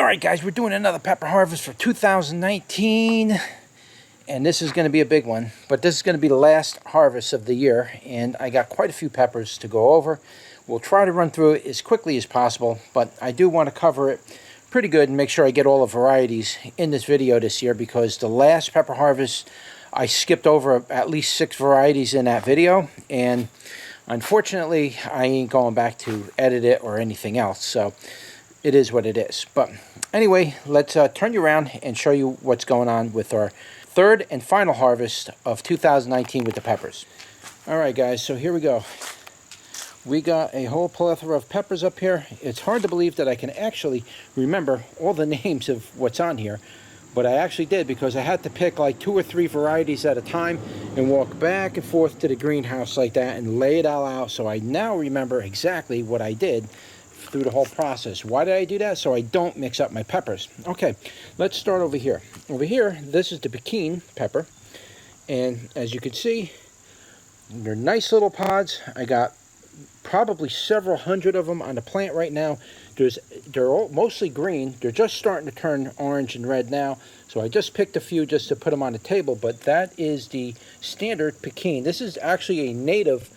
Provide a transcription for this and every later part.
Alright guys, we're doing another pepper harvest for 2019, and this is going to be a big one, but this is going to be the last harvest of the year, and I got quite a few peppers to go over. We'll try to run through it as quickly as possible, but I do want to cover it pretty good and make sure I get all the varieties in this video this year, because the last pepper harvest I skipped over at least 6 varieties in that video, and unfortunately I ain't going back to edit it or anything else, so it is what it is. But anyway, let's turn you around and show you what's going on with our third and final harvest of 2019 with the peppers. Alright guys, so here we go. We got a whole plethora of peppers up here. It's hard to believe that I can actually remember all the names of what's on here, but I actually did, because I had to pick like 2 or 3 varieties at a time and walk back and forth to the greenhouse like that and lay it all out, so I now remember exactly what I did through the whole process. Why did I do that? So I don't mix up my peppers. Okay, let's start over here. Over here, this is the Pekin pepper, and as you can see, they're nice little pods. I got probably several hundred of them on the plant right now. They're all mostly green. They're just starting to turn orange and red now, so I just picked a few just to put them on the table. But that is the standard Pekin. This is actually a native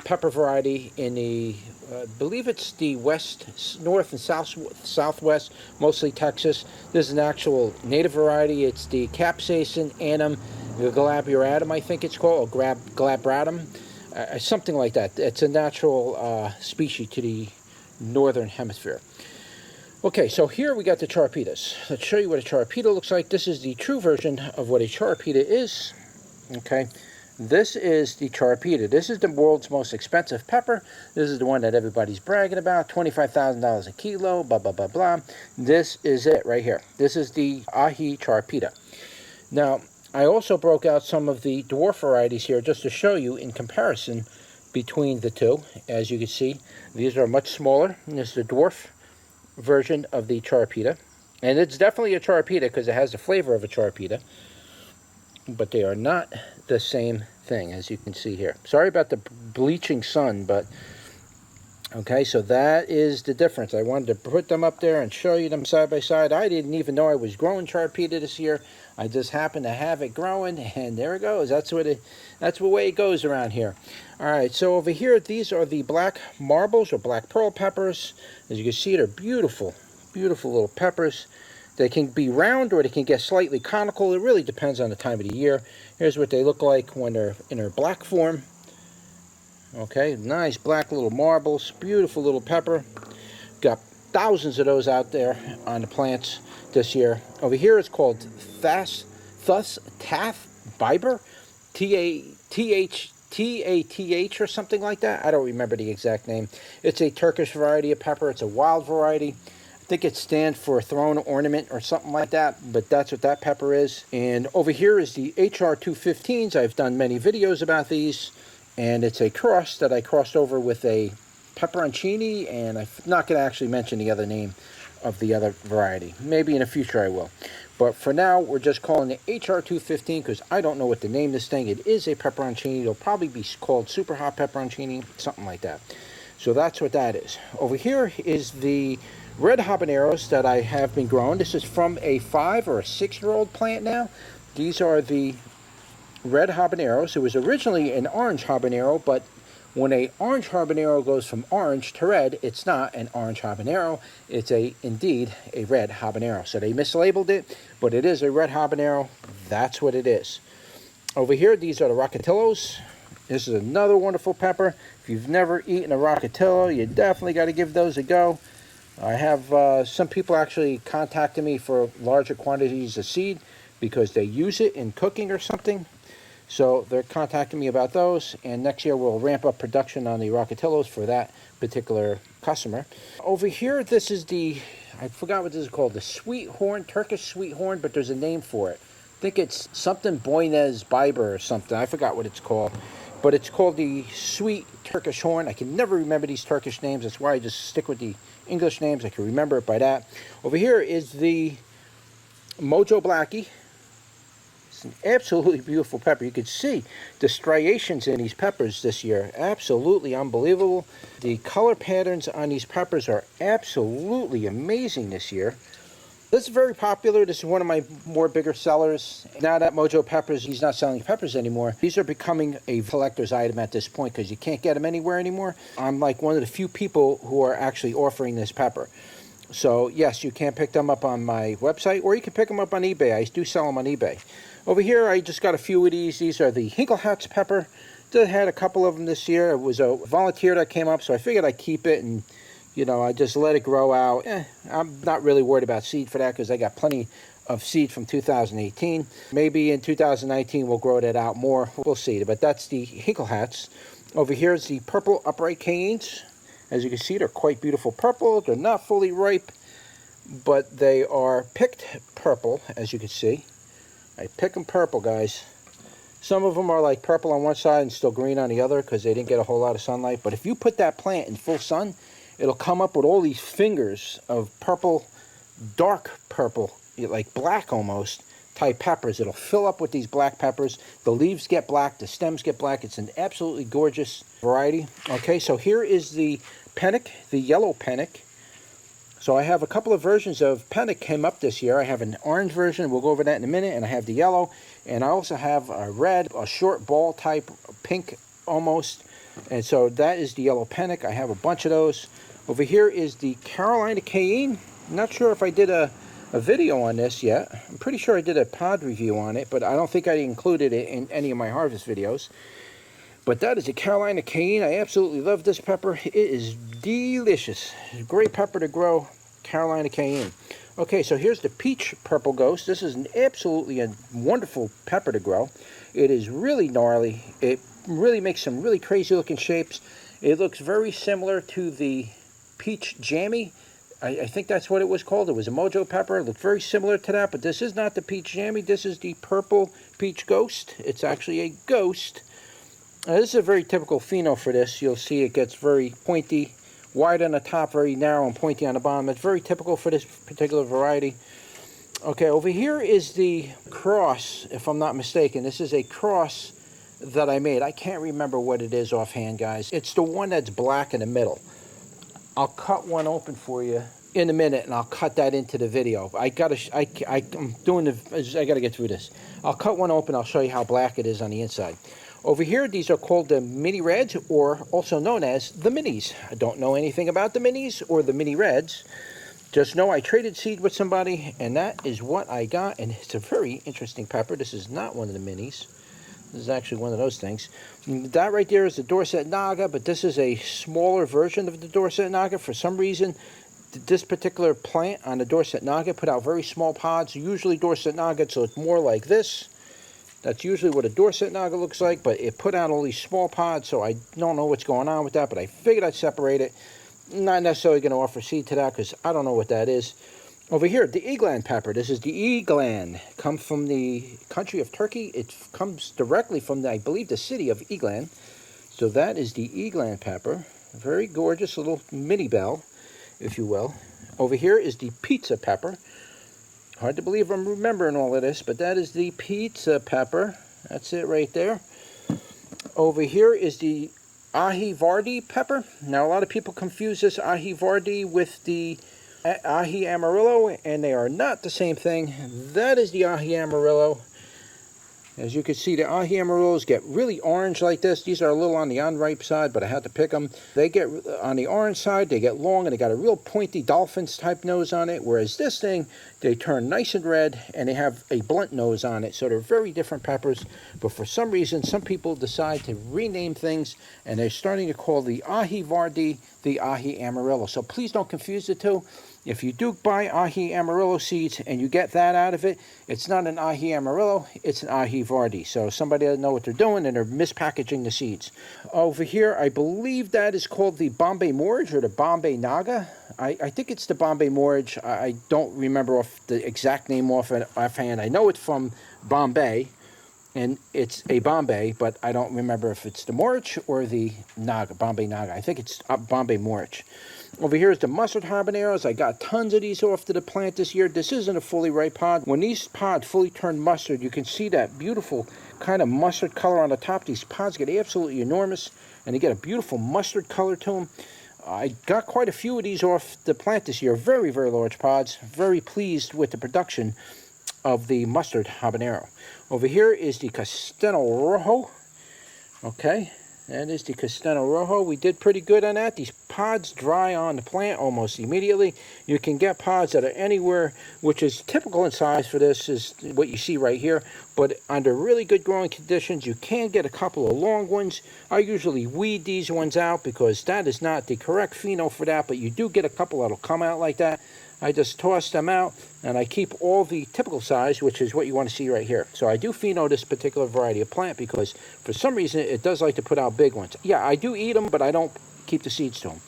pepper variety in the I believe it's the west, north, and southwest, mostly Texas. This is an actual native variety. It's the Capsicum annum glabratum, I think it's called, or glabratum, something like that. It's a natural species to the northern hemisphere. Okay, so here we got the Charpitas. Let's show you what a Charpita looks like. This is the true version of what a Charpita is. Okay. This is the Charpita. This is the world's most expensive pepper. This is the one that everybody's bragging about. $25,000 a kilo, blah, blah, blah, blah. This is it right here. This is the Ahi Charpita. Now, I also broke out some of the dwarf varieties here just to show you in comparison between the two. As you can see, these are much smaller. And this is the dwarf version of the Charpita. And it's definitely a Charpita because it has the flavor of a Charpita, but they are not the same thing, as you can see here. Sorry about the bleaching sun, but okay, so that is the difference. I wanted to put them up there and show you them side by side. I didn't even know I was growing Charpita this year. I just happened to have it growing, and there it goes. That's the way it goes around here. All right, so over here, these are the black marbles or black pearl peppers. As you can see, they're beautiful, beautiful little peppers. They can be round or they can get slightly conical. It really depends on the time of the year. Here's what they look like when they're in their black form. Okay, nice black little marbles. Beautiful little pepper. Got thousands of those out there on the plants this year. Over here it's called Tath Biber. T-A-T-H or something like that. I don't remember the exact name. It's a Turkish variety of pepper. It's a wild variety. I think it stands for throne ornament or something like that, but that's what that pepper is. And over here is the HR215s. I've done many videos about these, and it's a cross that I crossed over with a pepperoncini, and I'm not going to actually mention the other name of the other variety. Maybe in the future I will. But for now, we're just calling it HR215 because I don't know what to name this thing. It is a pepperoncini. It'll probably be called super hot pepperoncini, something like that. So that's what that is. Over here is the red habaneros that I have been growing. This is from a 5 or a 6-year-old plant now. These are the red habaneros. It was originally an orange habanero, but when an orange habanero goes from orange to red, it's not an orange habanero. It's indeed a red habanero. So they mislabeled it, but it is a red habanero. That's what it is. Over here, these are the rockatillos. This is another wonderful pepper. If you've never eaten a rockatillo, you definitely got to give those a go. I have some people actually contacting me for larger quantities of seed because they use it in cooking or something. So they're contacting me about those, and next year we'll ramp up production on the rockatillos for that particular customer. Over here, this is I forgot what this is called, the sweet horn, Turkish sweet horn, but there's a name for it. I think it's something Boynez Biber or something. I forgot what it's called. But it's called the sweet Turkish horn. I can never remember these Turkish names. That's why I just stick with the English names. I can remember it by that. Over here is the Mojo Blackie. It's an absolutely beautiful pepper. You can see the striations in these peppers this year. Absolutely unbelievable. The color patterns on these peppers are absolutely amazing this year. This is very popular. This is one of my more bigger sellers. Now that Mojo Peppers, he's not selling peppers anymore. These are becoming a collector's item at this point because you can't get them anywhere anymore. I'm like one of the few people who are actually offering this pepper. So yes, you can pick them up on my website, or you can pick them up on eBay. I do sell them on eBay. Over here, I just got a few of these. These are the Hinklehat's pepper. I had a couple of them this year. It was a volunteer that came up, so I figured I'd keep it and, you know, I just let it grow out. I'm not really worried about seed for that because I got plenty of seed from 2018. Maybe in 2019 we'll grow that out more. We'll see. But that's the Hinklehat's. Over here is the purple upright canes. As you can see, they're quite beautiful purple. They're not fully ripe, but they are picked purple, as you can see. I pick them purple, guys. Some of them are like purple on one side and still green on the other because they didn't get a whole lot of sunlight. But if you put that plant in full sun, it'll come up with all these fingers of purple, dark purple, like black almost, type peppers. It'll fill up with these black peppers. The leaves get black, the stems get black. It's an absolutely gorgeous variety. Okay, so here is the Pennick, the yellow Pennick. So I have a couple of versions of Pennick came up this year. I have an orange version, we'll go over that in a minute, and I have the yellow. And I also have a red, a short ball type, pink almost. And so that is the yellow Pennick. I have a bunch of those. Over here is the Carolina Cayenne. I'm not sure if I did a video on this yet. I'm pretty sure I did a pod review on it, but I don't think I included it in any of my harvest videos. But that is a Carolina Cayenne. I absolutely love this pepper. It is delicious. It's a great pepper to grow, Carolina Cayenne. Okay, so here's the Peach Purple Ghost. This is absolutely a wonderful pepper to grow. It is really gnarly. It really makes some really crazy looking shapes. It looks very similar to the Peach Jammy. I think that's what it was called. It was a Mojo pepper. It looked very similar to that, but this is not the Peach Jammy. This is the Purple Peach Ghost. It's actually a ghost. This is a very typical pheno for this. You'll see it gets very pointy, wide on the top, very narrow and pointy on the bottom. It's very typical for this particular variety. Okay, over here is the cross, if I'm not mistaken. This is a cross that I made. I can't remember what it is offhand, guys. It's the one that's black in the middle. I'll cut one open for you in a minute, and I'll cut that into the video. I gotta get through this. I'll cut one open. I'll show you how black it is on the inside. Over here, these are called the mini reds, or also known as the minis. I don't know anything about the minis or the mini reds. Just know I traded seed with somebody, and that is what I got. And it's a very interesting pepper. This is not one of the minis. This is actually one of those things. That right there is the Dorset Naga, but this is a smaller version of the Dorset Naga. For some reason, this particular plant on the Dorset Naga put out very small pods. Usually Dorset Naga, so it's more like this. That's usually what a Dorset Naga looks like, but it put out all these small pods, so I don't know what's going on with that, but I figured I'd separate it. Not necessarily going to offer seed to that because I don't know what that is. Over here, the Eggland pepper. This is the Eggland. Comes from the country of Turkey. It comes directly from, I believe, the city of Eggland. So that is the Eggland pepper. A very gorgeous little mini bell, if you will. Over here is the pizza pepper. Hard to believe I'm remembering all of this, but that is the pizza pepper. That's it right there. Over here is the Ahi Vardi pepper. Now, a lot of people confuse this Ahi Vardi with the Ahi Amarillo, and they are not the same thing. That is the Ahi Amarillo. As you can see, the Ahi Amarillos get really orange like this. These are a little on the unripe side, but I had to pick them. They get on the orange side, they get long, and they got a real pointy dolphin's type nose on it, whereas this thing, they turn nice and red, and they have a blunt nose on it. So they're very different peppers, but for some reason, some people decide to rename things, and they're starting to call the Ahi Vardi the Ahi Amarillo. So please don't confuse the two. If you do buy Ahi Amarillo seeds and you get that out of it, it's not an Ahi Amarillo, it's an Ahi Vardi. So somebody doesn't know what they're doing and they're mispackaging the seeds. Over here, I believe that is called the Bombay Morge or the Bombay Naga. I think it's the Bombay Morge. I don't remember off the exact name offhand. I know it's from Bombay, and it's a Bombay, but I don't remember if it's the Morge or the Naga, Bombay Naga. I think it's Bombay Morge. Over here is the mustard habaneros. I got tons of these off to the plant this year. This isn't a fully ripe pod. When these pods fully turn mustard, you can see that beautiful kind of mustard color on the top. These pods get absolutely enormous, and they get a beautiful mustard color to them. I got quite a few of these off the plant this year. Very, very large pods. Very pleased with the production of the mustard habanero. Over here is the Castello Rojo. Okay, that is the Castello Rojo. We did pretty good on that. These pods dry on the plant almost immediately. You can get pods that are anywhere, which is typical in size for this, is what you see right here. But under really good growing conditions, you can get a couple of long ones. I usually weed these ones out because that is not the correct pheno for that, but you do get a couple that'll come out like that. I just toss them out, and I keep all the typical size, which is what you want to see right here. So I do pheno this particular variety of plant because for some reason it does like to put out big ones. Yeah, I do eat them, but I don't keep the seeds to them.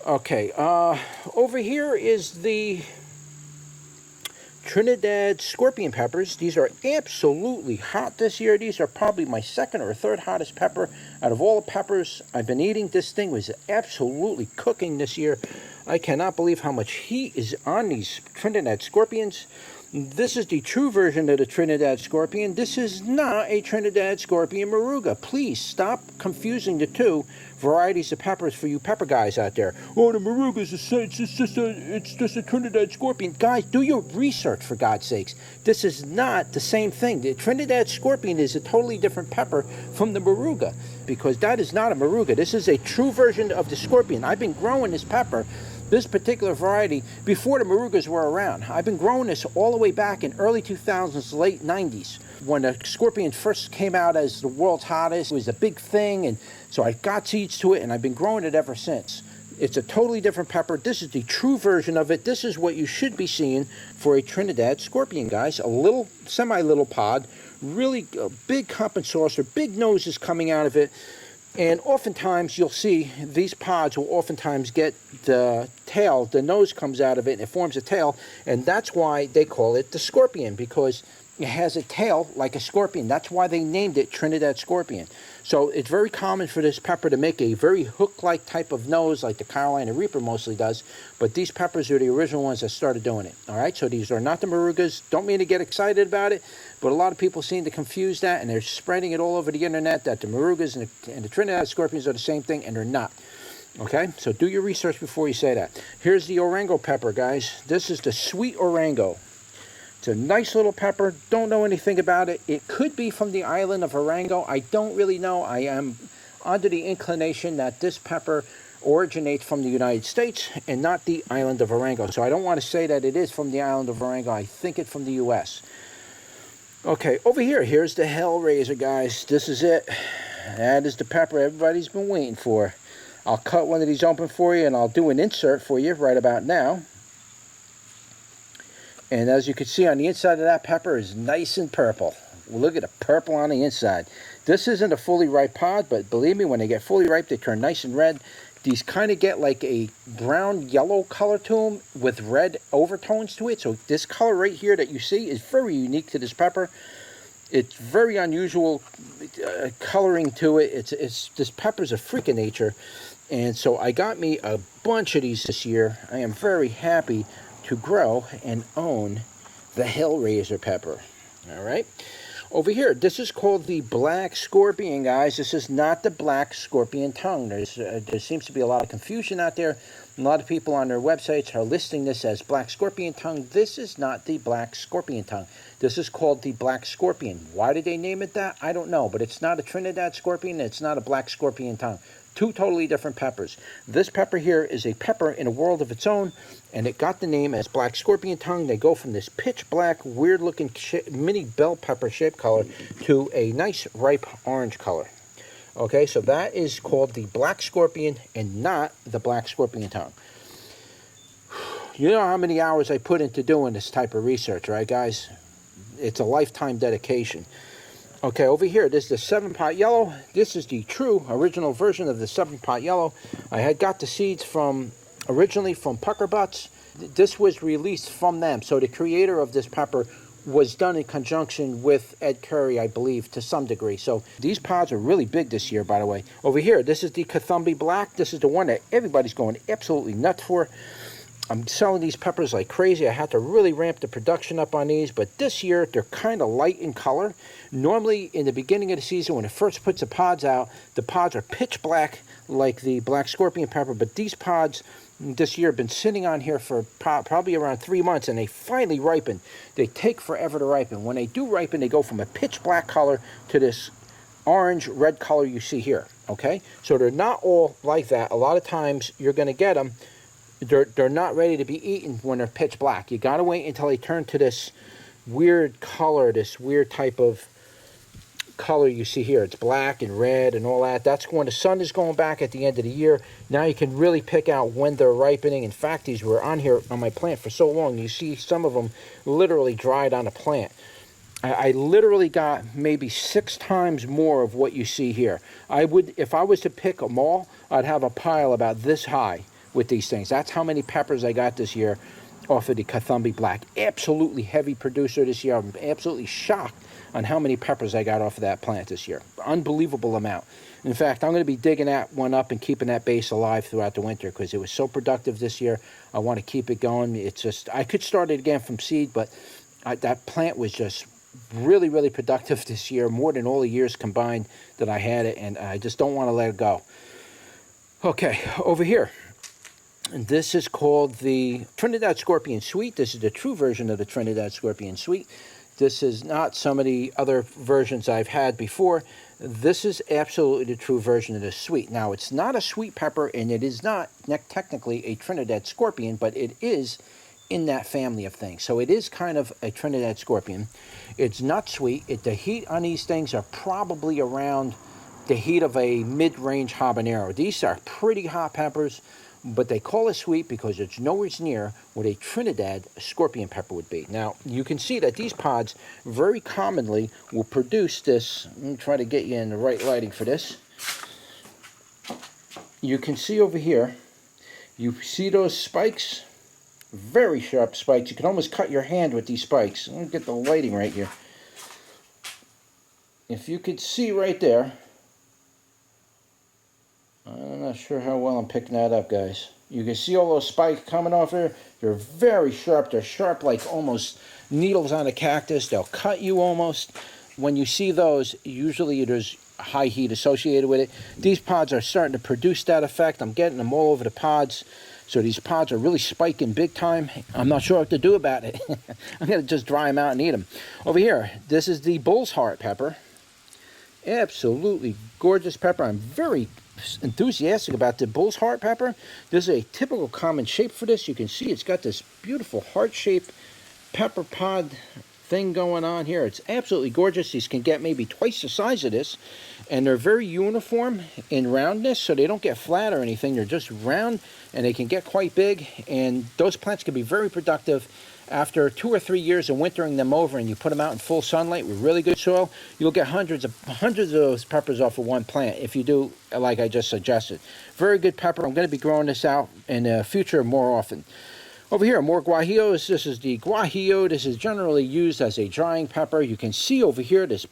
Okay, over here is the Trinidad scorpion peppers. These are absolutely hot this year. These are probably my second or third hottest pepper out of all the peppers I've been eating. This thing was absolutely cooking this year. I cannot believe how much heat is on these Trinidad scorpions. This is the true version of the Trinidad scorpion. This is not a Trinidad scorpion moruga. Please stop confusing the two varieties of peppers for you pepper guys out there. Oh, the moruga is it's just a Trinidad scorpion. Guys, do your research for God's sakes. This is not the same thing. The Trinidad scorpion is a totally different pepper from the moruga because that is not a moruga. This is a true version of the scorpion. I've been growing this pepper, this particular variety, before the morugas were around. I've been growing this all the way back in early 2000s, late 90s. When the scorpion first came out as the world's hottest, it was a big thing, and so I got seeds to it, and I've been growing it ever since. It's a totally different pepper. This is the true version of it. This is what you should be seeing for a Trinidad scorpion, guys. A little, semi-little pod, really big cup and saucer, big noses coming out of it. And oftentimes you'll see these pods will oftentimes get the tail, the nose comes out of it and it forms a tail, and that's why they call it the scorpion, because it has a tail like a scorpion. That's why they named it Trinidad scorpion. So it's very common for this pepper to make a very hook-like type of nose like the Carolina Reaper mostly does, but these peppers are the original ones that started doing it. All right, so these are not the morugas. Don't mean to get excited about it, but a lot of people seem to confuse that, and they're spreading it all over the internet that the morugas and the Trinidad scorpions are the same thing, and they're not. Okay, so do your research before you say that. Here's the Orango pepper, guys. This is the sweet Orango. It's a nice little pepper. Don't know anything about it. It could be from the island of Orango. I don't really know. I am under the inclination that this pepper originates from the United States and not the island of Orango. So I don't want to say that it is from the island of Orango. I think it's from the U.S. Okay, over here, here's the Hellraiser, guys. This is it. That is the pepper everybody's been waiting for. I'll cut one of these open for you, and I'll do an insert for you right about now. And as you can see on the inside of that pepper is nice and purple. Look at the purple on the inside. This isn't a fully ripe pod, but believe me, when they get fully ripe, they turn nice and red. These kind of get like a brown-yellow color to them with red overtones to it. So this color right here that you see is very unique to this pepper. It's very unusual coloring to it. It's this pepper's a freak of nature. And so I got me a bunch of these this year. I am very happy to grow and own the Hellraiser pepper. All right. Over here, this is called the Black Scorpion, guys. This is not the Black Scorpion tongue. There seems to be a lot of confusion out there. A lot of people on their websites are listing this as Black Scorpion tongue. This is not the Black Scorpion tongue. This is called the Black Scorpion. Why did they name it that? I don't know, but it's not a Trinidad scorpion. It's not a Black Scorpion tongue. Two totally different peppers. This pepper here is a pepper in a world of its own, and it got the name as Black Scorpion tongue. They go from this pitch black, weird looking mini bell pepper shaped color to a nice ripe orange color. Okay, so that is called the Black Scorpion and not the Black Scorpion tongue. You know how many hours I put into doing this type of research, right, guys? It's a lifetime dedication. Okay, over here, this is the 7-pot yellow. This is the true original version of the 7-pot yellow. I had got the seeds originally from Pucker Butts. This was released from them. So the creator of this pepper was done in conjunction with Ed Curry, I believe, to some degree. So these pods are really big this year, by the way. Over here, this is the Kathumbi Black. This is the one that everybody's going absolutely nuts for. I'm selling these peppers like crazy. I had to really ramp the production up on these, but this year they're kind of light in color. Normally in the beginning of the season when it first puts the pods out, the pods are pitch black like the black scorpion pepper, but these pods this year have been sitting on here for probably around 3 months, and they finally ripen. They take forever to ripen. When they do ripen, they go from a pitch black color to this orange red color you see here. Okay, so they're not all like that. A lot of times you're going to get them, they're not ready to be eaten when they're pitch black. You got to wait until they turn to this weird color, this weird type of color you see here. It's black and red and all that. That's when the sun is going back at the end of the year. Now you can really pick out when they're ripening. In fact, these were on here on my plant for so long. You see some of them literally dried on a plant. I literally got maybe 6 times more of what you see here. I would, if I was to pick them all, I'd have a pile about this high with these things. That's how many peppers I got this year off of the Cothumbi Black. Absolutely heavy producer this year. I'm absolutely shocked on how many peppers I got off of that plant this year. Unbelievable amount. In fact, I'm going to be digging that one up and keeping that base alive throughout the winter because it was so productive this year. I want to keep it going. It's just, I could start it again from seed, but that plant was just really, really productive this year, more than all the years combined that I had it, and I just don't want to let it go. Okay, over here. And this is called the Trinidad Scorpion Sweet. This is the true version of the Trinidad Scorpion Sweet. This is not some of the other versions I've had before. This is absolutely the true version of the sweet. Now, it's not a sweet pepper, and it is not technically a Trinidad Scorpion, but it is in that family of things. So it is kind of a Trinidad Scorpion. It's not sweet. The heat on these things are probably around the heat of a mid-range habanero. These are pretty hot peppers, but they call it sweet because it's nowhere near what a Trinidad scorpion pepper would be. Now, you can see that these pods very commonly will produce this. Let me try to get you in the right lighting for this. You can see over here, you see those spikes? Very sharp spikes. You can almost cut your hand with these spikes. Let me get the lighting right here. If you could see right there, I'm not sure how well I'm picking that up, guys. You can see all those spikes coming off here. They're very sharp. They're sharp like almost needles on a cactus. They'll cut you almost. When you see those, usually there's high heat associated with it. These pods are starting to produce that effect. I'm getting them all over the pods. So these pods are really spiking big time. I'm not sure what to do about it. I'm going to just dry them out and eat them. Over here, this is the bull's heart pepper. Absolutely gorgeous pepper. I'm very enthusiastic about the bull's heart pepper. This is a typical common shape for this. You can see it's got this beautiful heart-shaped pepper pod thing going on here. It's absolutely gorgeous. These can get maybe twice the size of this, and they're very uniform in roundness, so they don't get flat or anything. They're just round, and they can get quite big, and those plants can be very productive. After 2 or 3 years of wintering them over and you put them out in full sunlight with really good soil, you'll get hundreds of those peppers off of one plant if you do like I just suggested. Very good pepper. I'm going to be growing this out in the future more often. Over here, more guajillos. This is the guajillo. This is generally used as a drying pepper. You can see over here this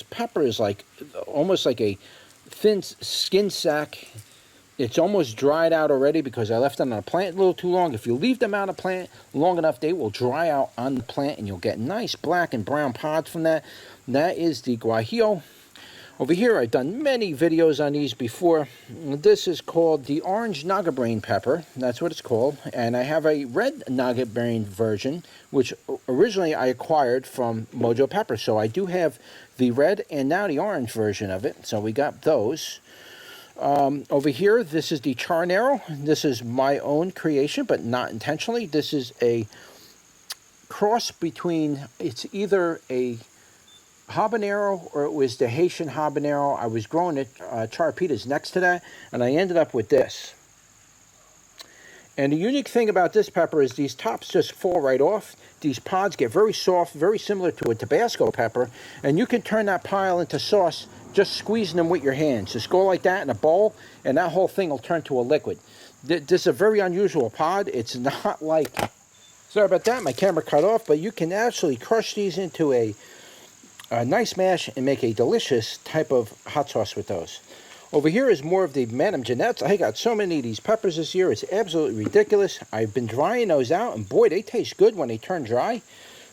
pepper is like almost like a thin skin sack. It's almost dried out already because I left them on a plant a little too long. If you leave them on a plant long enough, they will dry out on the plant and you'll get nice black and brown pods from that. That is the guajillo. Over here, I've done many videos on these before. This is called the orange nagabrain pepper. That's what it's called. And I have a red nagabrain version, which originally I acquired from Mojo Pepper. So I do have the red and now the orange version of it. So we got those. Over here, this is the charnero. This is my own creation, but not intentionally. This is a cross between, it's either a habanero or it was the Haitian habanero. I was growing it, charpitas next to that, and I ended up with this. And the unique thing about this pepper is these tops just fall right off. These pods get very soft, very similar to a Tabasco pepper, and you can turn that pile into sauce just squeezing them with your hands. Just go like that in a bowl, and that whole thing will turn to a liquid. This is a very unusual pod. It's not like, sorry about that, my camera cut off, but you can actually crush these into a nice mash and make a delicious type of hot sauce with those. Over here is more of the Madame Jeanette's. I got so many of these peppers this year. It's absolutely ridiculous. I've been drying those out, and boy, they taste good when they turn dry.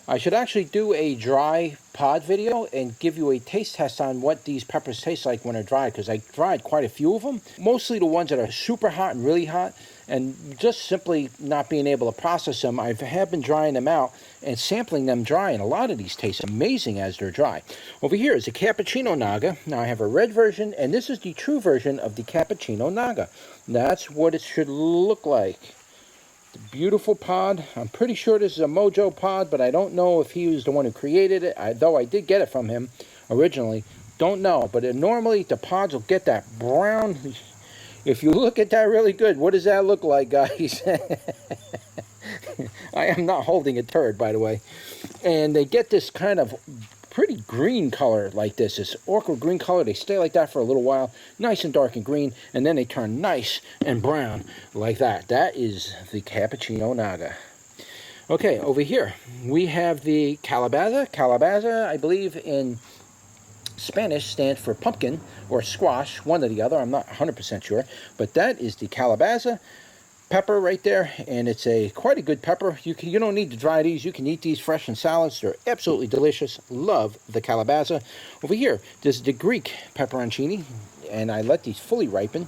I should actually do a dry pod video and give you a taste test on what these peppers taste like when they're dry, because I dried quite a few of them. Mostly the ones that are super hot and really hot, and just simply not being able to process them, I have been drying them out and sampling them dry, and a lot of these taste amazing as they're dry. Over here is the Cappuccino Naga. Now I have a red version, and this is the true version of the Cappuccino Naga. That's what it should look like. The beautiful pod. I'm pretty sure this is a Mojo pod, but I don't know if he was the one who created it, though I did get it from him originally. Don't know, but normally the pods will get that brown. If you look at that really good, what does that look like, guys? I am not holding a turd, by the way. And they get this kind of pretty green color like this awkward green color. They stay like that for a little while, nice and dark and green, and then they turn nice and brown like that. That is the Cappuccino Naga. Okay, over here we have the calabaza. Calabaza, I believe in Spanish, stands for pumpkin or squash, one or the other. I'm not 100% sure, but that is the calabaza pepper right there, and it's quite a good pepper. You don't need to dry these. You can eat these fresh in salads. They're absolutely delicious. Love the calabaza. Over here, this is the Greek pepperoncini, and I let these fully ripen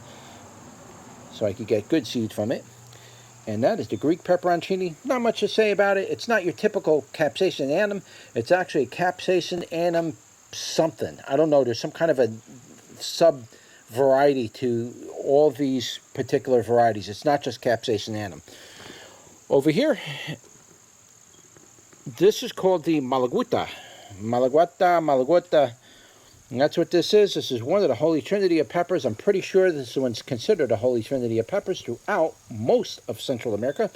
so I could get good seed from it. And that is the Greek pepperoncini. Not much to say about it. It's not your typical capsaicin annum. It's actually a capsaicin annum something. I don't know. There's some kind of a sub variety to all these particular varieties. It's not just capsaicin annum. Over here, this is called the Malagueta. Malagueta. And that's what this is. This is one of the Holy Trinity of peppers. I'm pretty sure this one's considered a Holy Trinity of peppers throughout most of Central America.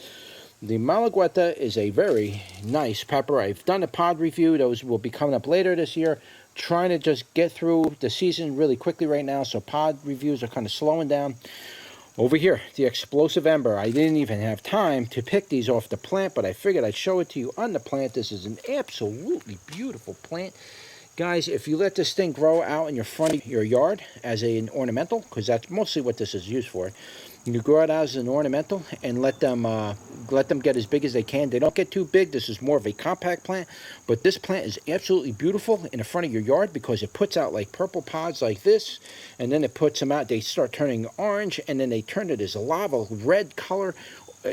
The Malagueta is a very nice pepper. I've done a pod review. Those will be coming up later this year. Trying to just get through the season really quickly right now, so pod reviews are kind of slowing down. Over here, the Explosive Ember. I didn't even have time to pick these off the plant, but I figured I'd show it to you on the plant. This is an absolutely beautiful plant. Guys, if you let this thing grow out in your front of your yard as an ornamental, because that's mostly what this is used for, you grow it out as an ornamental and let them get as big as they can. They don't get too big. This is more of a compact plant, but this plant is absolutely beautiful in the front of your yard because it puts out like purple pods like this, and then it puts them out. They start turning orange, and then they turn it as a lava red color.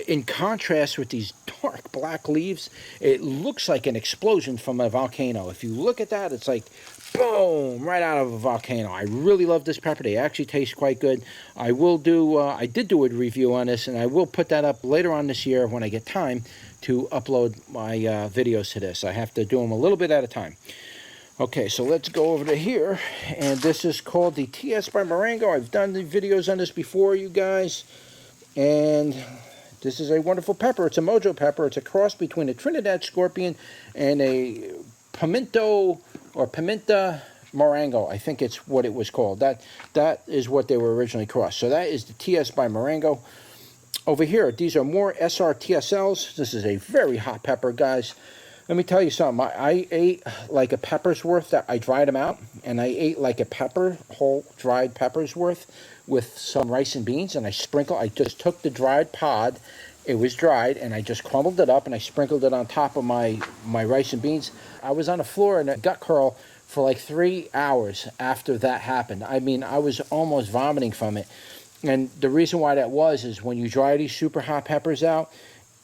In contrast with these dark black leaves, it looks like an explosion from a volcano. If you look at that, it's like boom, right out of a volcano. I really love this pepper. They actually taste quite good. I did do a review on this, and I will put that up later on this year when I get time to upload my videos to this. I have to do them a little bit at a time. Okay, so let's go over to here, and this is called the TS by Marengo. I've done the videos on this before, you guys, and this is a wonderful pepper. It's a Mojo pepper. It's a cross between a Trinidad Scorpion and a Pimento or Pimenta Marengo. I think it's what it was called. That is what they were originally crossed. So that is the TS by Marengo. Over here, these are more SRTSLs. This is a very hot pepper, guys. Let me tell you something. I ate like a pepper's worth. That I dried them out, and I ate like a whole dried pepper's worth with some rice and beans, and I just took the dried pod. It was dried, and I just crumbled it up, and I sprinkled it on top of my rice and beans. I was on the floor in a gut curl for like 3 hours after that happened. I mean, I was almost vomiting from it. And the reason why that is when you dry these super hot peppers out,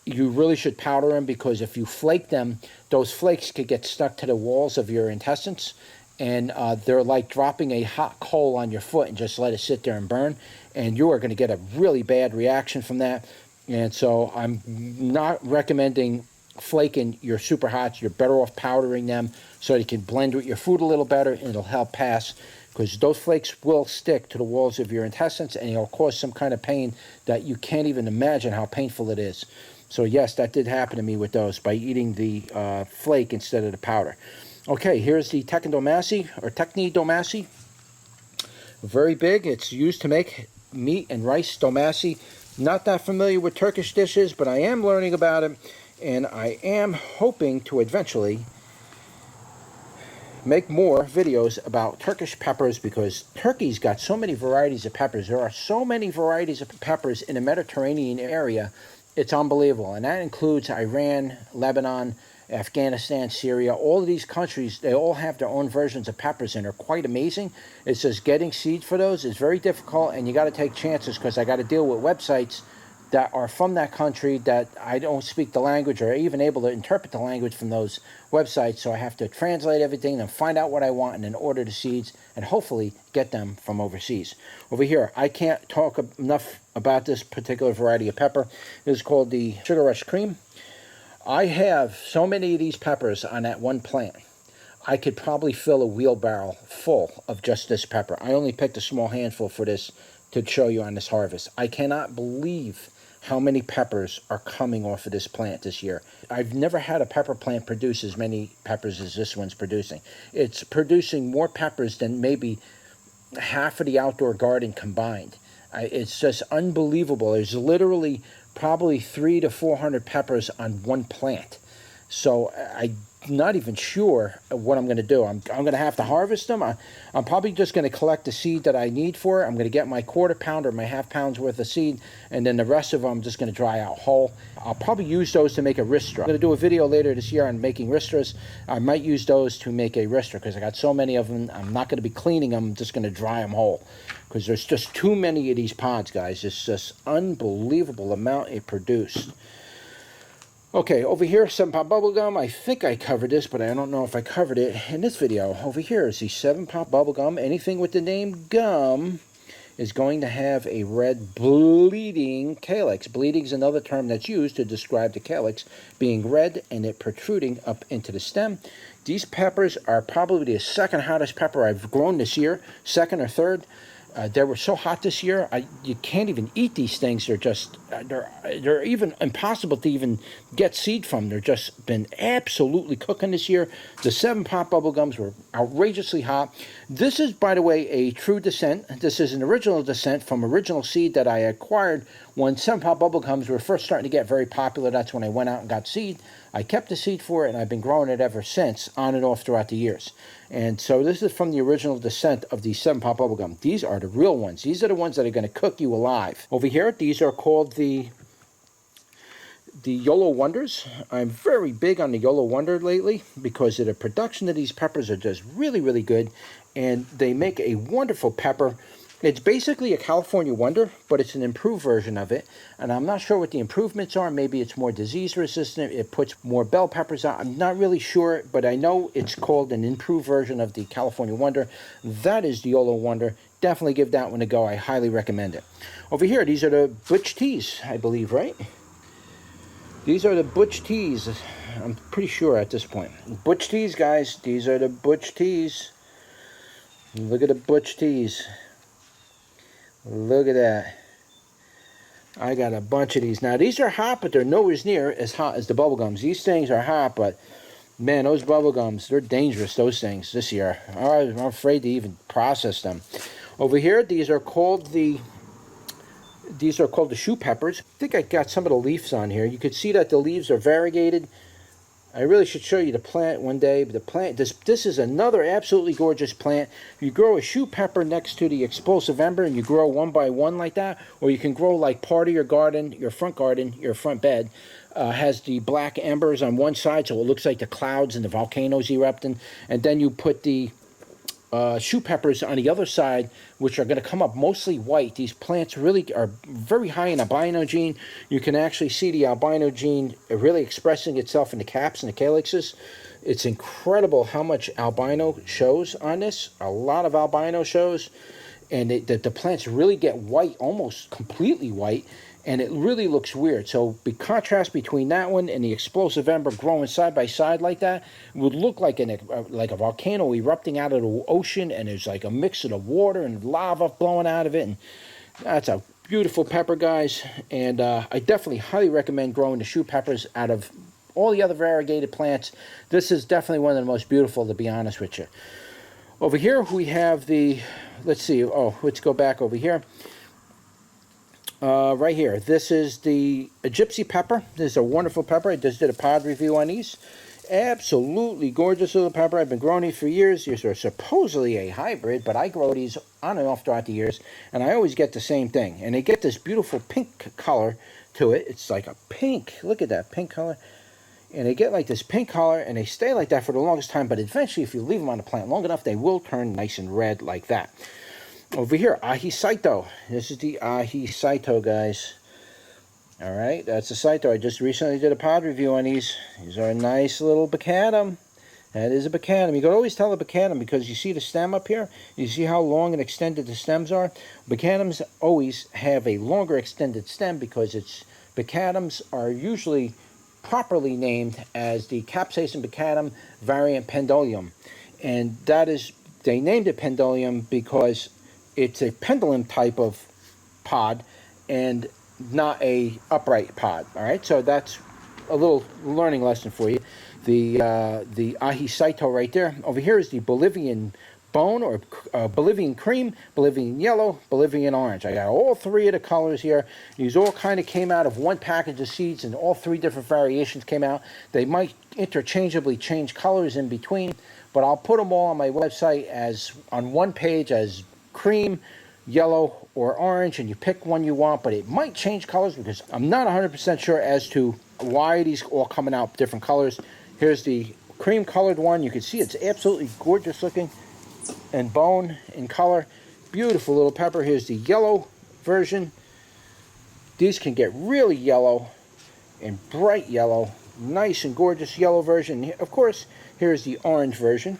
you really should powder them, because if you flake them, those flakes could get stuck to the walls of your intestines, and they're like dropping a hot coal on your foot and just let it sit there and burn, and you are going to get a really bad reaction from that. And so I'm not recommending flaking your super hots. You're better off powdering them so they can blend with your food a little better, and it'll help pass, because those flakes will stick to the walls of your intestines, and it'll cause some kind of pain that you can't even imagine how painful it is. So yes, that did happen to me with those by eating the flake instead of the powder. Okay, here's the Teknidomasi or Teknidomasi. Very big. It's used to make meat and rice domasi. Not that familiar with Turkish dishes, but I am learning about it, and I am hoping to eventually make more videos about Turkish peppers, because Turkey's got so many varieties of peppers. There are so many varieties of peppers in the Mediterranean area. It's unbelievable, and that includes Iran, Lebanon, Afghanistan, Syria, all of these countries, they all have their own versions of peppers, and they're quite amazing. It's just getting seed for those is very difficult, and you got to take chances, because I got to deal with websites that are from that country that I don't speak the language or even able to interpret the language from those websites. So I have to translate everything and find out what I want and then order the seeds and hopefully get them from overseas. Over here, I can't talk enough about this particular variety of pepper. This is called the Sugar Rush Cream. I have so many of these peppers on that one plant. I could probably fill a wheelbarrow full of just this pepper. I only picked a small handful for this to show you on this harvest. I cannot believe how many peppers are coming off of this plant this year. I've never had a pepper plant produce as many peppers as this one's producing. It's producing more peppers than maybe half of the outdoor garden combined. It's just unbelievable. There's literally probably 300 to 400 peppers on one plant. So I'm not even sure what I'm going to do. I'm going to have to harvest them. I'm probably just going to collect the seed that I need for it. I'm going to get my 1/4 pound or my ½ pound's worth of seed, and then the rest of them I'm just going to dry out whole. I'll probably use those to make a ristra. I'm going to do a video later this year on making ristras. I might use those to make a ristra because I got so many of them. I'm not going to be cleaning them. I'm just going to dry them whole because there's just too many of these pods, guys. It's just unbelievable amount it produced. Okay, over here, 7-pop bubble gum. I think I covered this, but I don't know if I covered it in this video. Over here is the 7-pop bubble gum. Anything with the name gum is going to have a red bleeding calyx. Bleeding is another term that's used to describe the calyx being red and it protruding up into the stem. These peppers are probably the second hottest pepper I've grown this year, second or third. They were so hot this year, you can't even eat these things. They're just, they're even impossible to even get seed from. They're just been absolutely cooking this year. The 7-pop bubble gums were outrageously hot. This is, by the way, a true descent. This is an original descent from original seed that I acquired when 7-pop bubble gums were first starting to get very popular. That's when I went out and got seed. I kept the seed for it, and I've been growing it ever since, on and off throughout the years. And so this is from the original descent of the 7-pop bubblegum. These are the real ones. These are the ones that are going to cook you alive. Over here, these are called the YOLO Wonders. I'm very big on the YOLO Wonder lately because the production of these peppers are just really, really good. And they make a wonderful pepper. It's basically a California Wonder, but it's an improved version of it. And I'm not sure what the improvements are. Maybe it's more disease resistant. It puts more bell peppers out. I'm not really sure, but I know it's called an improved version of the California Wonder. That is the YOLO Wonder. Definitely give that one a go. I highly recommend it. Over here, these are the Butch Teas, I believe, right? These are the Butch Teas. I'm pretty sure at this point. Butch Teas, guys. These are the Butch Teas. Look at the Butch Teas. Look at that. I got a bunch of these. Now, these are hot, but they're nowhere near as hot as the bubblegums. These things are hot, but, man, those bubblegums, they're dangerous, those things, this year. I'm afraid to even process them. Over here, these are called the shoe peppers. I think I got some of the leaves on here. You could see that the leaves are variegated. I really should show you the plant one day. But the plant, this is another absolutely gorgeous plant. You grow a shoe pepper next to the explosive ember, and you grow one by one like that, or you can grow like part of your garden, your front bed, has the black embers on one side, so it looks like the clouds and the volcanoes erupting, and then you put the shoe peppers on the other side, which are going to come up mostly white. These plants really are very high in albino gene. You can actually see the albino gene really expressing itself in the caps and the calyxes. It's incredible how much albino shows on this. A lot of albino shows. And the plants really get white, almost completely white. And it really looks weird. So the contrast between that one and the explosive ember growing side by side like that would look like a volcano erupting out of the ocean, and there's like a mix of the water and lava blowing out of it. And that's a beautiful pepper, guys. And I definitely highly recommend growing the shoe peppers out of all the other variegated plants. This is definitely one of the most beautiful, to be honest with you. Over here we have the, let's see, let's go back over here. Right here, this is the gypsy pepper. This is a wonderful pepper. I just did a pod review on these. Absolutely gorgeous little pepper. I've been growing these for years. These are supposedly a hybrid, but I grow these on and off throughout the years, and I always get the same thing. And they get this beautiful pink color to it. It's like a pink. Look at that pink color. and they get like this pink color, and they stay like that for the longest time, but eventually if you leave them on the plant long enough, they will turn nice and red like that. Over here, Ahi Saito. This is the Ahi Saito, guys. All right, that's the Saito. I just recently did a pod review on these. These are a nice little bacanum. That is a bacanum. You can always tell a bacanum because you see the stem up here. You see how long and extended the stems are. Bacanums always have a longer extended stem because bacanums are usually properly named as the Capsicum bacanum variant pendulum, and that is, they named it pendulum because it's a pendulum type of pod and not a upright pod. All right, so that's a little learning lesson for you. The Ahi Saito right there. Over here is the Bolivian bone, or Bolivian cream, Bolivian yellow, Bolivian orange. I got all three of the colors here. These all kind of came out of one package of seeds, and all three different variations came out. They might interchangeably change colors in between, but I'll put them all on my website as on one page as cream, yellow, or orange, and you pick one you want, but it might change colors because I'm not 100% sure as to why these all coming out different colors. Here's the cream colored one. You can see it's absolutely gorgeous looking and bone in color. Beautiful little pepper. Here's the yellow version. These can get really yellow and bright yellow. Nice and gorgeous yellow version. Of course, here's the orange version.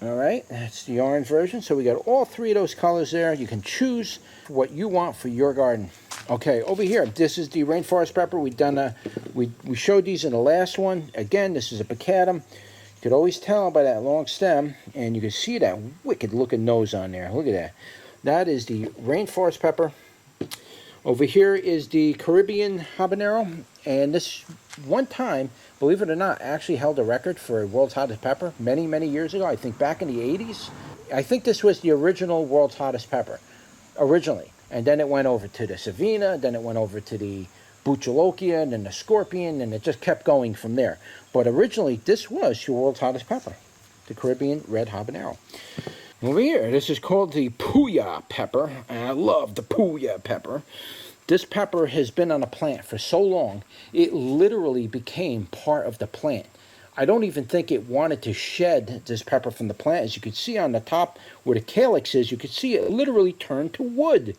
All right, that's the orange version. So we got all three of those colors there. You can choose what you want for your garden. Okay, over here, this is the rainforest pepper. We showed these in the last one. Again, this is a bacanum. You could always tell by that long stem, and you can see that wicked looking nose on there. Look at that. That is the rainforest pepper. Over here is the Caribbean habanero, and this one time, believe it or not, actually held a record for world's hottest pepper many, many years ago. I think back in the 80s. I think this was the original world's hottest pepper, originally. And then it went over to the Savina, then it went over to the Buchalokia, and then the Scorpion, and it just kept going from there. But originally, this was your world's hottest pepper, the Caribbean red habanero. Over here, this is called the Puya pepper, and I love the Puya pepper. This pepper has been on a plant for so long, it literally became part of the plant. I don't even think it wanted to shed this pepper from the plant. As you can see on the top where the calyx is, you can see it literally turned to wood.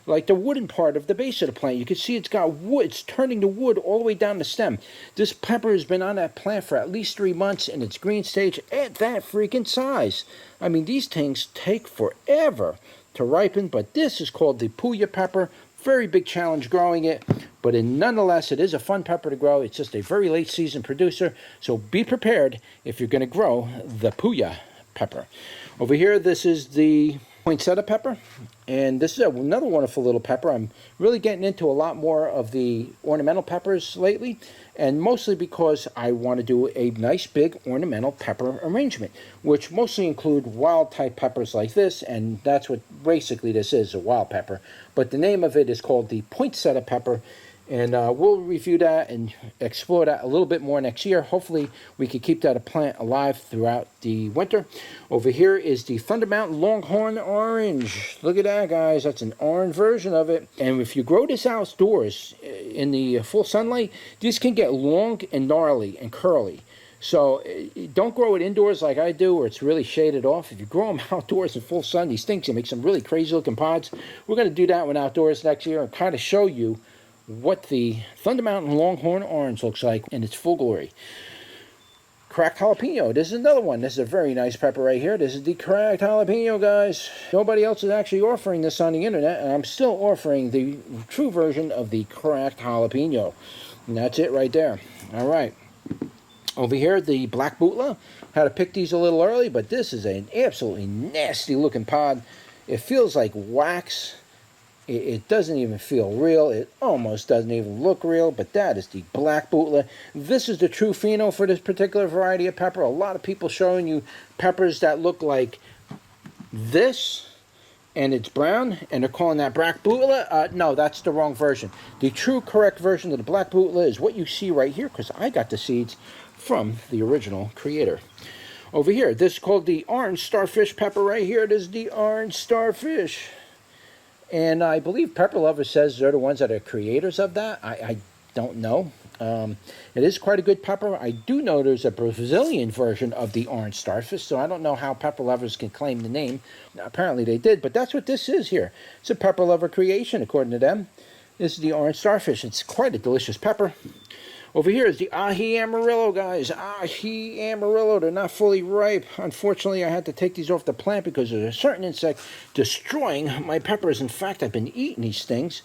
Like the wooden part of the base of the plant. You can see it's got wood. It's turning to wood all the way down the stem. This pepper has been on that plant for at least 3 months in its green stage at that freaking size. I mean, these things take forever to ripen, but this is called the Puya pepper. Very big challenge growing it, but nonetheless, it is a fun pepper to grow. It's just a very late season producer, so be prepared if you're going to grow the Puya pepper. Over here, this is the poinsettia pepper, and this is another wonderful little pepper. I'm really getting into a lot more of the ornamental peppers lately, and mostly because I want to do a nice big ornamental pepper arrangement, which mostly include wild type peppers like this, and that's what basically this is, a wild pepper. But the name of it is called the poinsettia pepper, and we'll review that and explore that a little bit more next year. Hopefully, we can keep that plant alive throughout the winter. Over here is the Thunder Mountain Longhorn Orange. Look at that, guys. That's an orange version of it. And if you grow this outdoors in the full sunlight, these can get long and gnarly and curly. So don't grow it indoors like I do, where it's really shaded off. If you grow them outdoors in full sun, these things can make some really crazy looking pods. We're going to do that one outdoors next year and kind of show you what the Thunder Mountain Longhorn Orange looks like in its full glory. Cracked jalapeno. This is another one. This is a very nice pepper right here. This is the cracked jalapeno, guys. Nobody else is actually offering this on the internet, and I'm still offering the true version of the cracked jalapeno. And that's it right there. All right. Over here, the black bootla. Had to pick these a little early, but this is an absolutely nasty looking pod. It feels like wax. It doesn't even feel real. It almost doesn't even look real, but that is the black bootla. This is the true pheno for this particular variety of pepper. A lot of people showing you peppers that look like this, and it's brown, and they're calling that black bootla. No, that's the wrong version. The true correct version of the black bootla is what you see right here, because I got the seeds from the original creator. Over here, this is called the orange starfish pepper right here. It is the orange starfish. And I believe Pepper Lover says they're the ones that are creators of that. I don't know. It is quite a good pepper. I do know there's a Brazilian version of the orange starfish, so I don't know how pepper lovers can claim the name. Apparently they did, but that's what this is here. It's a pepper lover creation, according to them. This is the orange starfish. It's quite a delicious pepper. Over here is the ají amarillo, guys. Ají amarillo. They're not fully ripe. Unfortunately, I had to take these off the plant because there's a certain insect destroying my peppers. In fact, I've been eating these things,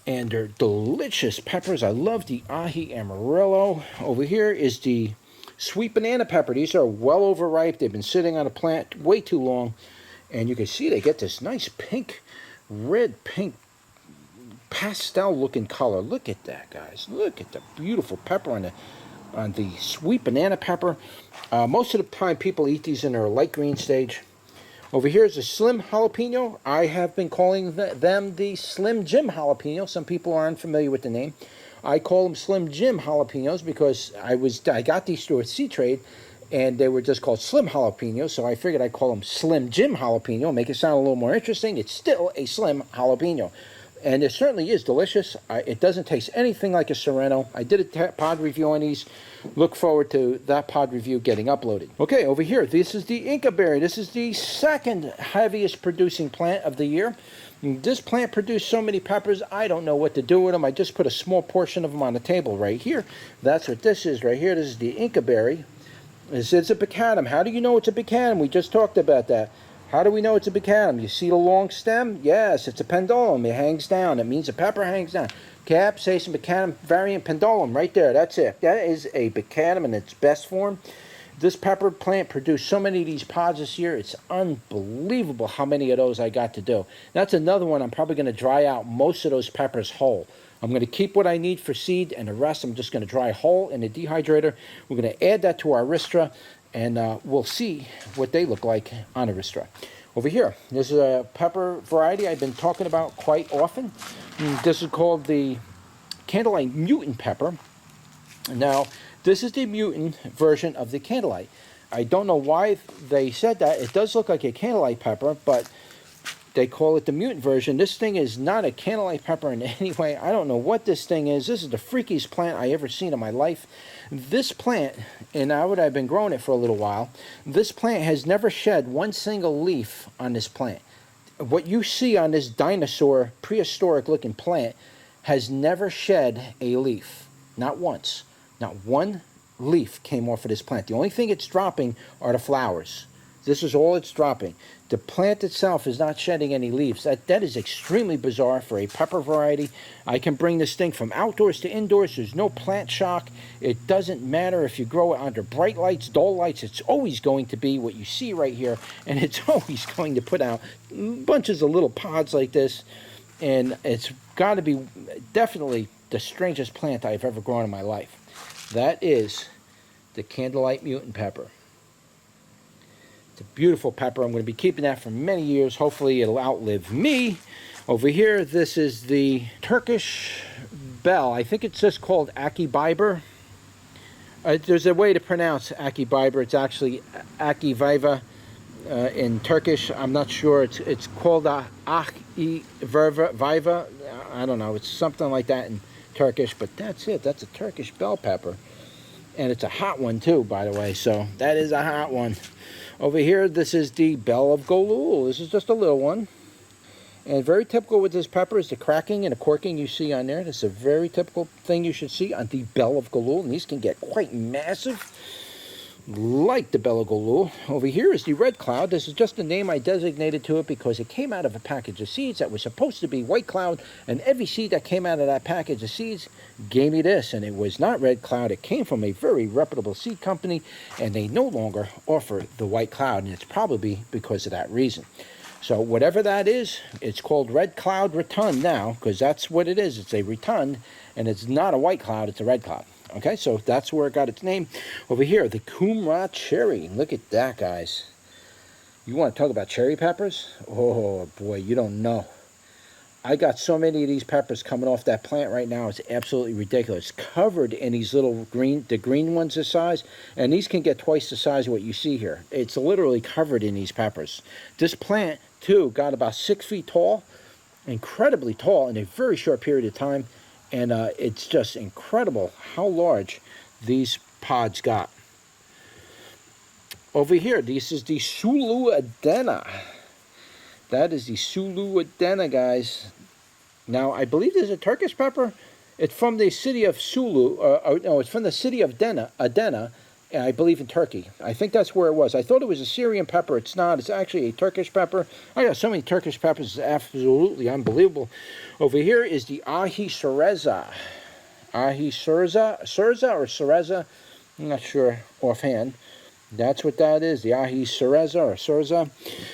and they're delicious peppers. I love the ají amarillo. Over here is the sweet banana pepper. These are well overripe. They've been sitting on a plant way too long, and you can see they get this nice pink, red pink, pastel looking color. Look at that, guys. Look at the beautiful pepper on the sweet banana pepper. Most of the time people eat these in their light green stage. Over here is a slim jalapeno. I have been calling them the Slim Jim jalapeno. Some people are unfamiliar with the name. I call them Slim Jim jalapenos because I got these through a sea trade, and they were just called Slim jalapenos, so I figured I'd call them Slim Jim jalapeno, make it sound a little more interesting. It's still a slim jalapeno. And it certainly is delicious. It doesn't taste anything like a Serrano. I did a pod review on these. Look forward to that pod review getting uploaded. Okay, over here, this is the Inca berry. This is the second heaviest producing plant of the year. This plant produced so many peppers, I don't know what to do with them. I just put a small portion of them on the table right here. That's what this is right here. This is the Inca berry. It's a picadum. How do you know it's a picadum? We just talked about that. How do we know it's a picadum? You see the long stem? Yes, it's a pendulum. It hangs down. It means the pepper hangs down. Capsicum picadum variant pendulum right there. That's it. That is a picadum in its best form. This pepper plant produced so many of these pods this year. It's unbelievable how many of those I got to do. That's another one. I'm probably going to dry out most of those peppers whole. I'm going to keep what I need for seed, and the rest I'm just going to dry whole in the dehydrator. We're going to add that to our Ristra, and we'll see what they look like on a Ristra. Over here, this is a pepper variety I've been talking about quite often. This is called the Candlelight Mutant Pepper. Now, this is the mutant version of the Candlelight. I don't know why they said that. It does look like a Candlelight pepper, but they call it the mutant version. This thing is not a Candlelight pepper in any way. I don't know what this thing is. This is the freakiest plant I ever seen in my life. This plant, and I've been growing it for a little while, this plant has never shed one single leaf on this plant. What you see on this dinosaur, prehistoric looking plant has never shed a leaf. Not once. Not one leaf came off of this plant. The only thing it's dropping are the flowers. This is all it's dropping. The plant itself is not shedding any leaves. That is extremely bizarre for a pepper variety. I can bring this thing from outdoors to indoors. There's no plant shock. It doesn't matter if you grow it under bright lights, dull lights. It's always going to be what you see right here, and it's always going to put out bunches of little pods like this, and it's got to be definitely the strangest plant I've ever grown in my life. That is the Candlelight Mutant Pepper. It's a beautiful pepper. I'm going to be keeping that for many years. Hopefully it'll outlive me. Over here, this is the Turkish bell. I think it's just called Akibiber. There's a way to pronounce Akibiber. It's actually Akiviva in Turkish. I'm not sure. It's called Akiviva. I don't know. It's something like that in Turkish, but that's it. That's a Turkish bell pepper. And it's a hot one too, by the way. So that is a hot one. Over here, this is the Bell of Golul. This is just a little one. And very typical with this pepper is the cracking and the corking you see on there. This is a very typical thing you should see on the Bell of Golul. And these can get quite massive, like the Bell of Golul. Over here is the Red Cloud. This is just the name I designated to it because it came out of a package of seeds that was supposed to be White Cloud. And every seed that came out of that package of seeds gave me this. And it was not Red Cloud. It came from a very reputable seed company. And they no longer offer the White Cloud. And it's probably because of that reason. So whatever that is, it's called Red Cloud Rotund now, because that's what it is. It's a rotund, and it's not a white cloud, it's a red cloud. Okay, so that's where it got its name. Over here, the Kumra Cherry. Look at that, guys. You want to talk about cherry peppers? Oh, boy, you don't know. I got so many of these peppers coming off that plant right now. It's absolutely ridiculous. Covered in these little green, the green ones this size, and these can get twice the size of what you see here. It's literally covered in these peppers. This plant, too, got about 6 feet tall, incredibly tall in a very short period of time, And it's just incredible how large these pods got. Over here, this is the Sulu Adena. That is the Sulu Adena, guys. Now, I believe there's a Turkish pepper. It's from the city of Sulu. No, it's from the city of Adena, I believe in Turkey. I think that's where it was. I thought it was a Syrian pepper. It's not. It's actually a Turkish pepper. I got so many Turkish peppers. It's absolutely unbelievable. Over here is the AeroGarden. Surza or Cereza. I'm not sure offhand. That's what that is, the AeroGarden or Surza.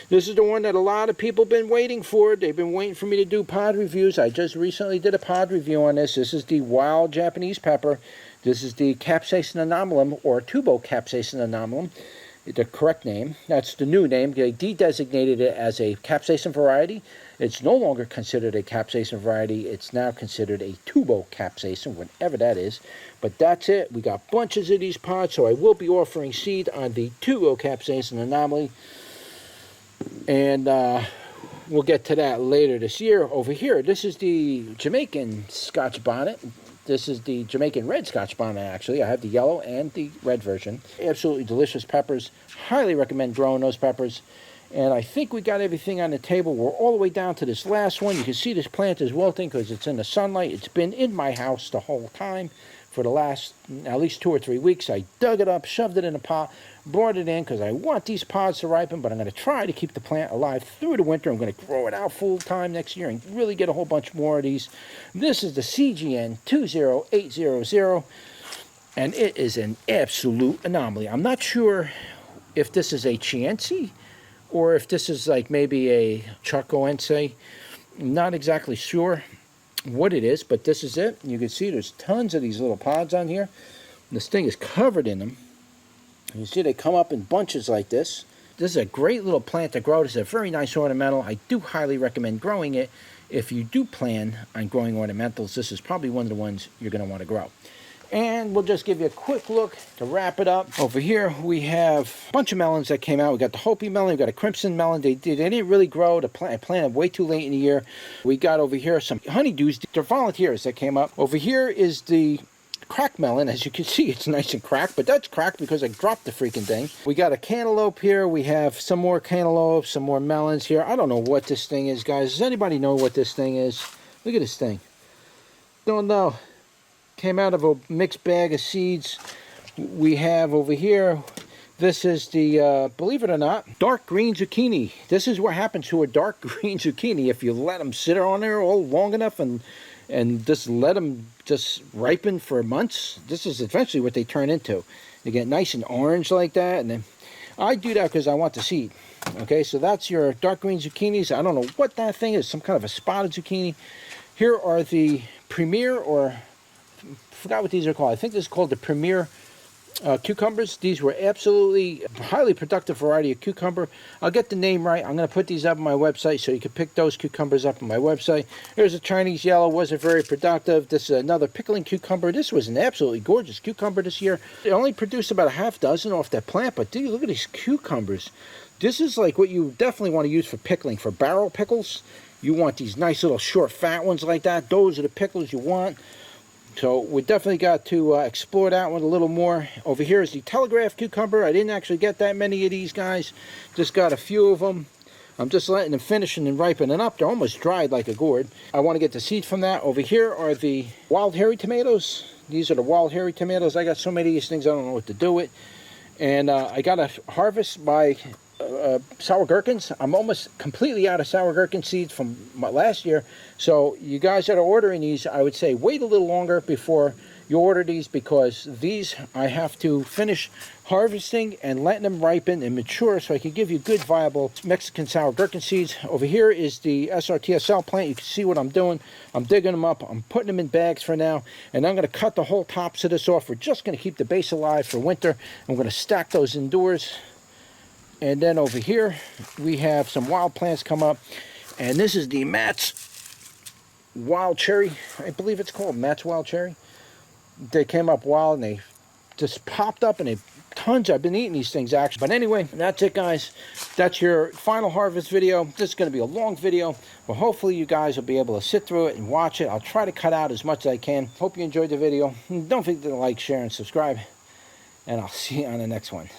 This is the one that a lot of people have been waiting for. They've been waiting for me to do pod reviews. I just recently did a pod review on this. This is the wild Japanese pepper. This is the Capsicum anomalum, or Tubo Capsicum anomalum, the correct name. That's the new name. They de-designated it as a capsaicin variety. It's no longer considered a capsaicin variety. It's now considered a tubo capsaicin, whatever that is. But that's it. We got bunches of these pods, so I will be offering seed on the tubo capsaicin anomaly. And we'll get to that later this year. Over here, this is the Jamaican Scotch bonnet. This is the Jamaican red Scotch bonnet, actually. I have the yellow and the red version. Absolutely delicious peppers. Highly recommend growing those peppers. And I think we got everything on the table. We're all the way down to this last one. You can see this plant is wilting because it's in the sunlight. It's been in my house the whole time for the last at least 2 or 3 weeks. I dug it up, shoved it in a pot, brought it in because I want these pods to ripen, but I'm going to try to keep the plant alive through the winter. I'm going to grow it out full time next year and really get a whole bunch more of these. This is the CGN 20800, and it is an absolute anomaly. I'm not sure if this is a chinense or if this is like maybe a chocoense. I'm not exactly sure what it is, but this is it. You can see there's tons of these little pods on here. This thing is covered in them. You see they come up in bunches like this. This is a great little plant to grow. This is a very nice ornamental. I do highly recommend growing it. If you do plan on growing ornamentals, this is probably one of the ones you're going to want to grow. And we'll just give you a quick look to wrap it up. Over here we have a bunch of melons that came out. We got the Hopi melon, we got a crimson melon. They didn't really grow. I planted way too late in the year. We got over here some honeydews. They're volunteers that came up. Over here is the crack melon. As you can see, it's nice and cracked, but that's cracked because I dropped the freaking thing. We got a cantaloupe here. We have some more cantaloupes, some more melons here. I don't know what this thing is, guys. Does anybody know what this thing is? Look at this thing. Don't know. Came out of a mixed bag of seeds. We have over here, this is the, believe it or not, dark green zucchini. This is what happens to a dark green zucchini if you let them sit on there all long enough and just let them just ripen for months. This is eventually what they turn into. They get nice and orange like that. And then I do that because I want the seed. Okay, so that's your dark green zucchinis. I don't know what that thing is, some kind of a spotted zucchini. Here are the Premier, or forgot what these are called. I think this is called the Premier cucumbers. These were absolutely highly productive variety of cucumber. I'll get the name right. I'm going to put these up on my website so you can pick those cucumbers up on my website. Here's a Chinese yellow. Wasn't very productive. This is another pickling cucumber. This was an absolutely gorgeous cucumber this year. It only produced about a half dozen off that plant, but dude, look at these cucumbers. This is like what you definitely want to use for pickling, for barrel pickles. You want these nice little short fat ones like that. Those are the pickles you want. So we definitely got to explore that one a little more. Over here is the Telegraph cucumber. I didn't actually get that many of these guys. Just got a few of them. I'm just letting them finish and ripening up. They're almost dried like a gourd. I want to get the seed from that. Over here are the wild hairy tomatoes. These are the wild hairy tomatoes. I got so many of these things I don't know what to do with. And I got a harvest by sour gherkins. I'm almost completely out of sour gherkin seeds from last year. So you guys that are ordering these, I would say wait a little longer before you order these, because these I have to finish harvesting and letting them ripen and mature so I can give you good viable Mexican sour gherkin seeds. Over here is the SRTSL plant. You can see what I'm doing. I'm digging them up. I'm putting them in bags for now, and I'm going to cut the whole tops of this off. We're just going to keep the base alive for winter. I'm going to stack those indoors. And then over here, we have some wild plants come up. And this is the Matt's Wild Cherry. I believe it's called Matt's Wild Cherry. They came up wild and they just popped up and they tons. I've been eating these things actually. But anyway, that's it, guys. That's your final harvest video. This is going to be a long video, but hopefully you guys will be able to sit through it and watch it. I'll try to cut out as much as I can. Hope you enjoyed the video. Don't forget to like, share, and subscribe, and I'll see you on the next one.